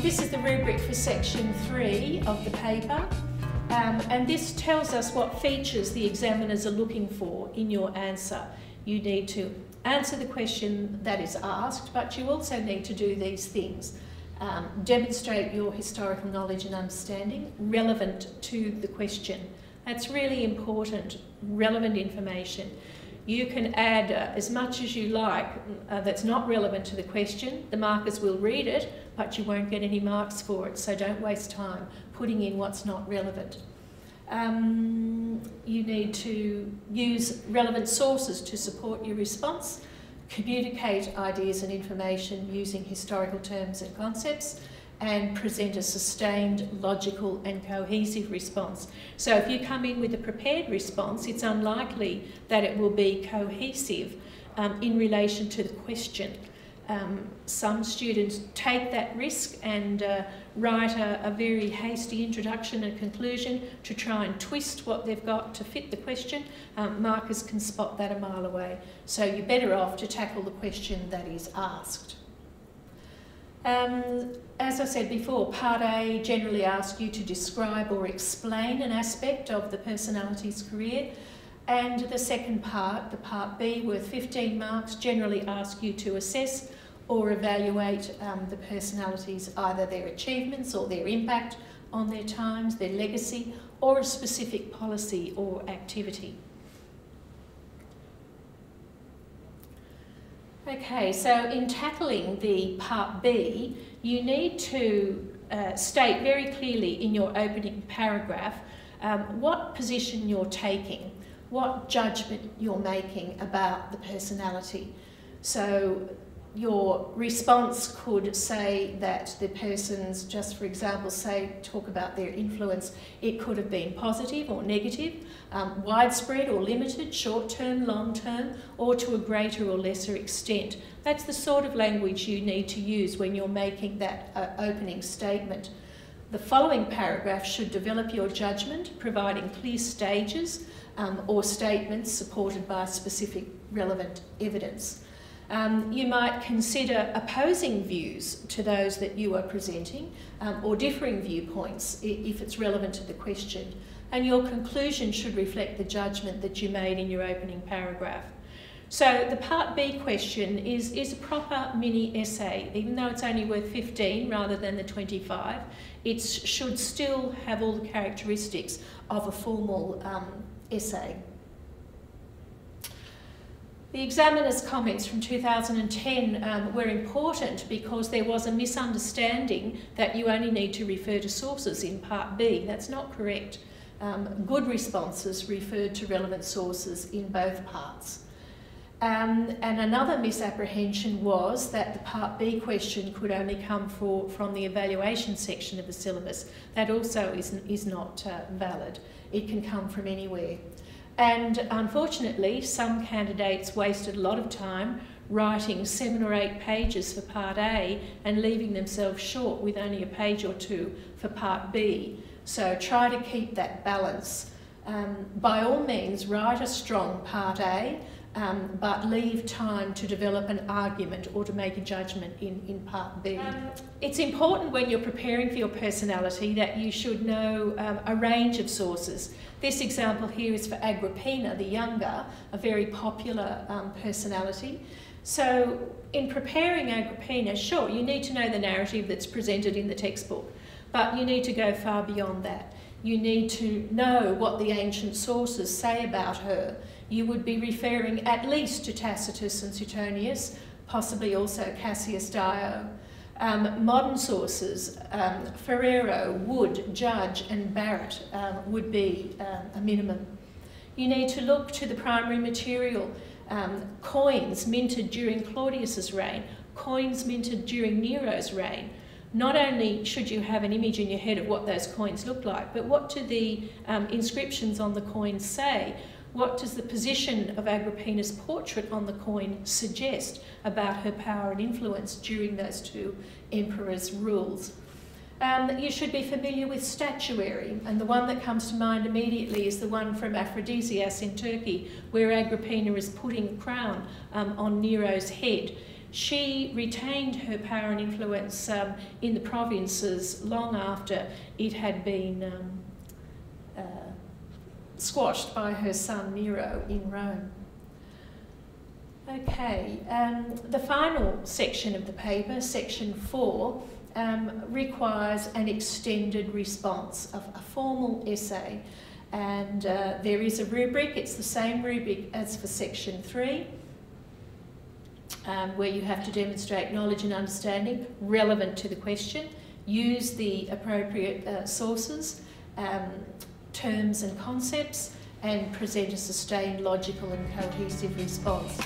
This is the rubric for section 3 of the paper, and this tells us what features the examiners are looking for in your answer. You need to answer the question that is asked, but you also need to do these things. Demonstrate your historical knowledge and understanding relevant to the question. That's really important, relevant information. You can add as much as you like that's not relevant to the question. The markers will read it, but you won't get any marks for it, so don't waste time putting in what's not relevant. You need to use relevant sources to support your response, communicate ideas and information using historical terms and concepts, and present a sustained, logical and cohesive response. So if you come in with a prepared response, it's unlikely that it will be cohesive in relation to the question. Some students take that risk and write a very hasty introduction and conclusion to try and twist what they've got to fit the question. Markers can spot that a mile away. So you're better off to tackle the question that is asked. As I said before, Part A generally asks you to describe or explain an aspect of the personality's career, and the second part, the Part B, worth 15 marks, generally asks you to assess or evaluate the personalities, either their achievements or their impact on their times, their legacy, or a specific policy or activity. Okay, so in tackling the Part B, you need to state very clearly in your opening paragraph what position you're taking, what judgment you're making about the personality. So your response could say that the person's, just for example, talk about their influence. It could have been positive or negative, widespread or limited, short-term, long-term, or to a greater or lesser extent. That's the sort of language you need to use when you're making that opening statement. The following paragraph should develop your judgment, providing clear stages or statements supported by specific relevant evidence. You might consider opposing views to those that you are presenting, or differing viewpoints if it's relevant to the question. And your conclusion should reflect the judgment that you made in your opening paragraph. So the Part B question is a proper mini essay. Even though it's only worth 15 rather than the 25, it should still have all the characteristics of a formal essay. The examiner's comments from 2010 were important because there was a misunderstanding that you only need to refer to sources in Part B. That's not correct. Good responses referred to relevant sources in both parts. And another misapprehension was that the Part B question could only come from the evaluation section of the syllabus. That also is not valid. It can come from anywhere. And unfortunately, some candidates wasted a lot of time writing 7 or 8 pages for Part A and leaving themselves short with only a page or 2 for Part B. So try to keep that balance. By all means, write a strong Part A, but leave time to develop an argument or to make a judgment in Part B. It's important when you're preparing for your personality that you should know a range of sources. This example here is for Agrippina the Younger, a very popular personality. So in preparing Agrippina, sure, you need to know the narrative that's presented in the textbook, but you need to go far beyond that. You need to know what the ancient sources say about her. You would be referring at least to Tacitus and Suetonius, possibly also Cassius Dio. Modern sources, Ferrero, Wood, Judge and Barrett would be a minimum. You need to look to the primary material, coins minted during Claudius's reign, coins minted during Nero's reign. Not only should you have an image in your head of what those coins look like, but what do the inscriptions on the coins say? What does the position of Agrippina's portrait on the coin suggest about her power and influence during those 2 emperors' rules? You should be familiar with statuary, and the one that comes to mind immediately is the one from Aphrodisias in Turkey, where Agrippina is putting a crown on Nero's head. she retained her power and influence in the provinces long after it had been squashed by her son Nero in Rome. Okay, the final section of the paper, section 4, requires an extended response, a formal essay, and there is a rubric. It's the same rubric as for section 3, where you have to demonstrate knowledge and understanding relevant to the question, use the appropriate sources, terms and concepts, and present a sustained, logical and cohesive response.